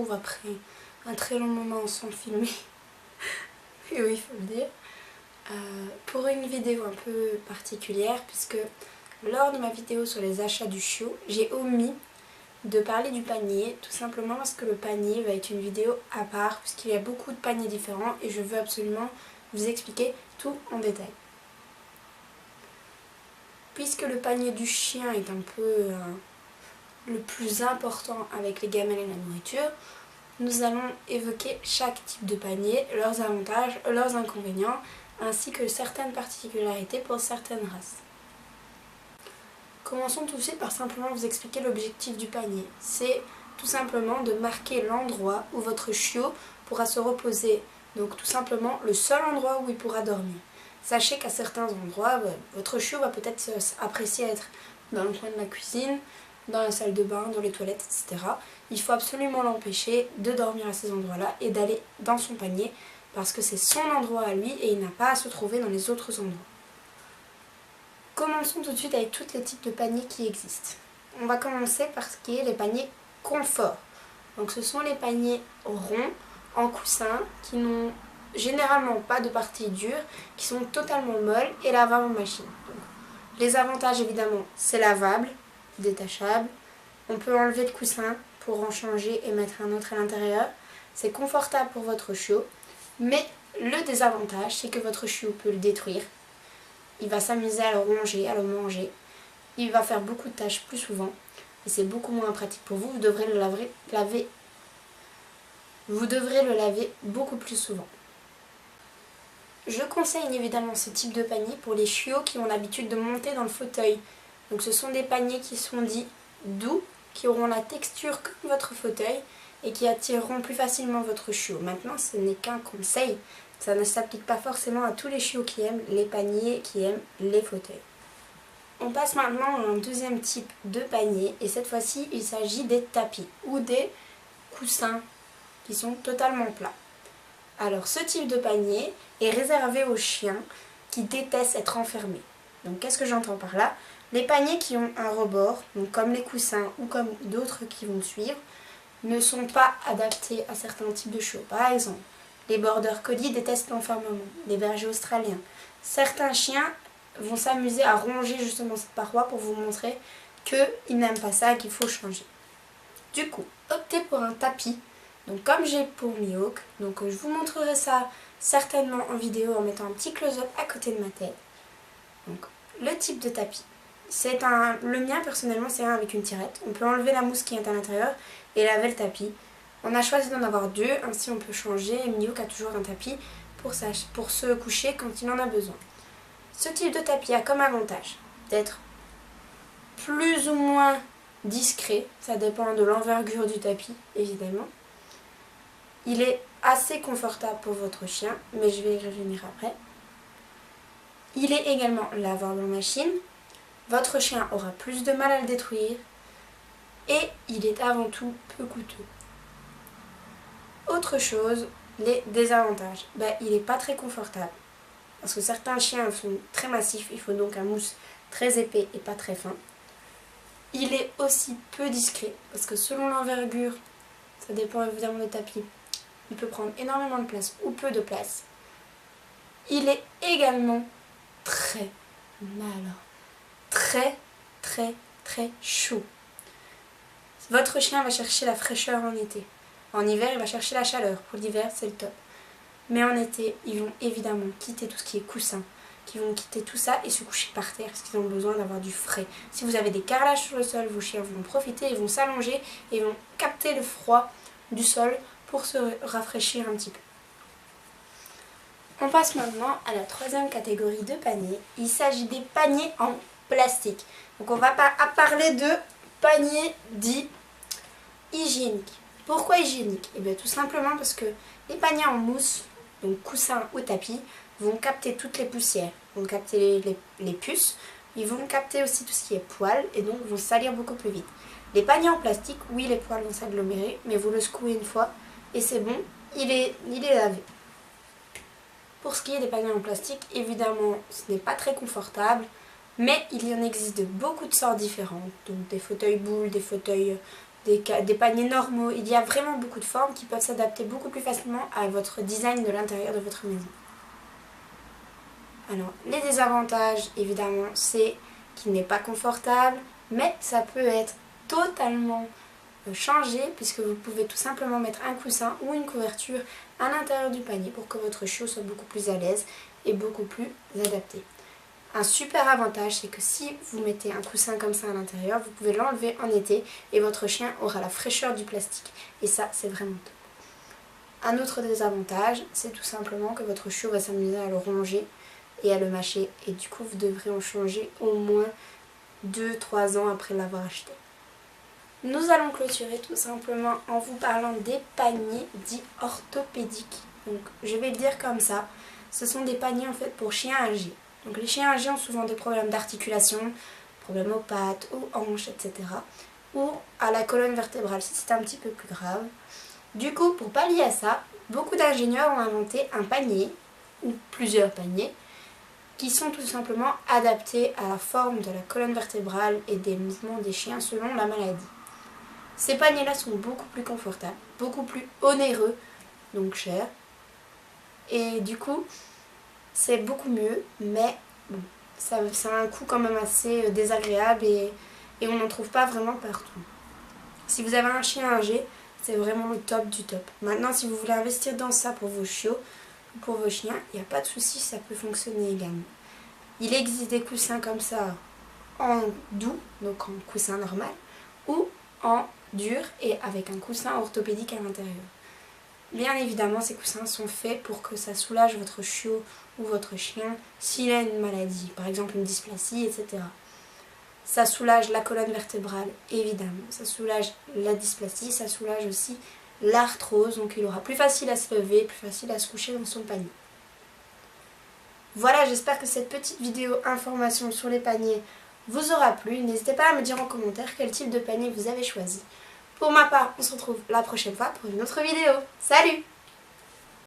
retrouve après un très long moment sans filmer. Et oui, il faut le dire. Pour une vidéo un peu particulière, puisque lors de ma vidéo sur les achats du chiot, j'ai omis de parler du panier, tout simplement parce que le panier va être une vidéo à part, puisqu'il y a beaucoup de paniers différents et je veux absolument vous expliquer tout en détail. Puisque le panier du chien est un peu le plus important avec les gamelles et la nourriture, nous allons évoquer chaque type de panier, leurs avantages, leurs inconvénients, ainsi que certaines particularités pour certaines races. Commençons tout de suite par simplement vous expliquer l'objectif du panier. C'est tout simplement de marquer l'endroit où votre chiot pourra se reposer. Donc tout simplement le seul endroit où il pourra dormir. Sachez qu'à certains endroits, votre chiot va peut-être apprécier être dans le coin de la cuisine, dans la salle de bain, dans les toilettes, etc. Il faut absolument l'empêcher de dormir à ces endroits-là et d'aller dans son panier parce que c'est son endroit à lui et il n'a pas à se trouver dans les autres endroits. Commençons tout de suite avec tous les types de paniers qui existent. On va commencer par ce qui est les paniers confort. Donc ce sont les paniers ronds, en coussin, qui n'ont généralement pas de partie dure, qui sont totalement molles et lavables en machine. Donc, les avantages évidemment, c'est lavable, détachable. On peut enlever le coussin pour en changer et mettre un autre à l'intérieur. C'est confortable pour votre chiot, mais le désavantage, c'est que votre chiot peut le détruire. Il va s'amuser à le ronger, à le manger. Il va faire beaucoup de tâches plus souvent. Et c'est beaucoup moins pratique pour vous. Vous devrez le laver beaucoup plus souvent. Je conseille évidemment ce type de panier pour les chiots qui ont l'habitude de monter dans le fauteuil. Donc ce sont des paniers qui sont dits doux, qui auront la texture comme votre fauteuil et qui attireront plus facilement votre chiot. Maintenant, ce n'est qu'un conseil. Ça ne s'applique pas forcément à tous les chiots qui aiment les paniers, qui aiment les fauteuils. On passe maintenant à un deuxième type de panier et cette fois-ci il s'agit des tapis ou des coussins qui sont totalement plats. Alors ce type de panier est réservé aux chiens qui détestent être enfermés. Donc qu'est-ce que j'entends par là? Les paniers qui ont un rebord, donc comme les coussins ou comme d'autres qui vont suivre, ne sont pas adaptés à certains types de chiots. Par exemple, les border collies détestent l'enfermement, les bergers australiens. Certains chiens vont s'amuser à ronger justement cette paroi pour vous montrer qu'ils n'aiment pas ça et qu'il faut changer. Du coup, optez pour un tapis, donc comme j'ai pour Mihawk, donc je vous montrerai ça certainement en vidéo en mettant un petit close-up à côté de ma tête. Donc le type de tapis, le mien personnellement c'est un avec une tirette, on peut enlever la mousse qui est à l'intérieur et laver le tapis. On a choisi d'en avoir deux, ainsi on peut changer et Mihawk a toujours un tapis pour se coucher quand il en a besoin. Ce type de tapis a comme avantage d'être plus ou moins discret, ça dépend de l'envergure du tapis évidemment. Il est assez confortable pour votre chien, mais je vais y revenir après. Il est également lavable en machine, votre chien aura plus de mal à le détruire et il est avant tout peu coûteux. Autre chose, les désavantages. Il n'est pas très confortable. Parce que certains chiens sont très massifs, il faut donc un mousse très épais et pas très fin. Il est aussi peu discret, parce que selon l'envergure, ça dépend évidemment du tapis, il peut prendre énormément de place ou peu de place. Il est également très malin, très chaud. Votre chien va chercher la fraîcheur en été. En hiver, il va chercher la chaleur. Pour l'hiver, c'est le top. Mais en été, ils vont évidemment quitter tout ce qui est coussin, qui vont quitter tout ça et se coucher par terre parce qu'ils ont besoin d'avoir du frais. Si vous avez des carrelages sur le sol, vos chiens vont profiter, ils vont s'allonger et vont capter le froid du sol pour se rafraîchir un petit peu. On passe maintenant à la troisième catégorie de paniers. Il s'agit des paniers en plastique. Donc on va parler de paniers dits hygiéniques. Pourquoi hygiéniques? Eh bien tout simplement parce que les paniers en mousse, donc coussin ou tapis, vont capter toutes les poussières, vont capter les puces, ils vont capter aussi tout ce qui est poils et donc vont salir beaucoup plus vite. Les paniers en plastique, oui les poils vont s'agglomérer, mais vous le secouez une fois et c'est bon, il est lavé. Pour ce qui est des paniers en plastique, évidemment ce n'est pas très confortable, mais il y en existe de beaucoup de sortes différentes, donc des fauteuils boules, des fauteuils des paniers normaux. Il y a vraiment beaucoup de formes qui peuvent s'adapter beaucoup plus facilement à votre design de l'intérieur de votre maison. Alors, les désavantages, évidemment, c'est qu'il n'est pas confortable, mais ça peut être totalement changé puisque vous pouvez tout simplement mettre un coussin ou une couverture à l'intérieur du panier pour que votre chiot soit beaucoup plus à l'aise et beaucoup plus adapté. Un super avantage, c'est que si vous mettez un coussin comme ça à l'intérieur, vous pouvez l'enlever en été et votre chien aura la fraîcheur du plastique. Et ça, c'est vraiment top. Un autre désavantage, c'est tout simplement que votre chiot va s'amuser à le ronger et à le mâcher. Et du coup, vous devrez en changer au moins 2-3 ans après l'avoir acheté. Nous allons clôturer tout simplement en vous parlant des paniers dits orthopédiques. Donc, je vais le dire comme ça. Ce sont des paniers en fait pour chiens âgés. Donc les chiens âgés ont souvent des problèmes d'articulation, problèmes aux pattes, aux hanches, etc. Ou à la colonne vertébrale si c'est un petit peu plus grave. Du coup, pour pallier à ça, beaucoup d'ingénieurs ont inventé un panier, ou plusieurs paniers, qui sont tout simplement adaptés à la forme de la colonne vertébrale et des mouvements des chiens selon la maladie. Ces paniers-là sont beaucoup plus confortables, beaucoup plus onéreux, donc chers. Et du coup, c'est beaucoup mieux, mais bon, ça a un coût quand même assez désagréable et on n'en trouve pas vraiment partout. Si vous avez un chien âgé, c'est vraiment le top du top. Maintenant, si vous voulez investir dans ça pour vos chiots ou pour vos chiens, il n'y a pas de souci, ça peut fonctionner également. Il existe des coussins comme ça en doux, donc en coussin normal, ou en dur et avec un coussin orthopédique à l'intérieur. Bien évidemment, ces coussins sont faits pour que ça soulage votre chiot ou votre chien s'il a une maladie, par exemple une dysplasie, etc. Ça soulage la colonne vertébrale, évidemment. Ça soulage la dysplasie, ça soulage aussi l'arthrose, donc il aura plus facile à se lever, plus facile à se coucher dans son panier. Voilà, j'espère que cette petite vidéo information sur les paniers vous aura plu. N'hésitez pas à me dire en commentaire quel type de panier vous avez choisi. Pour ma part, on se retrouve la prochaine fois pour une autre vidéo. Salut!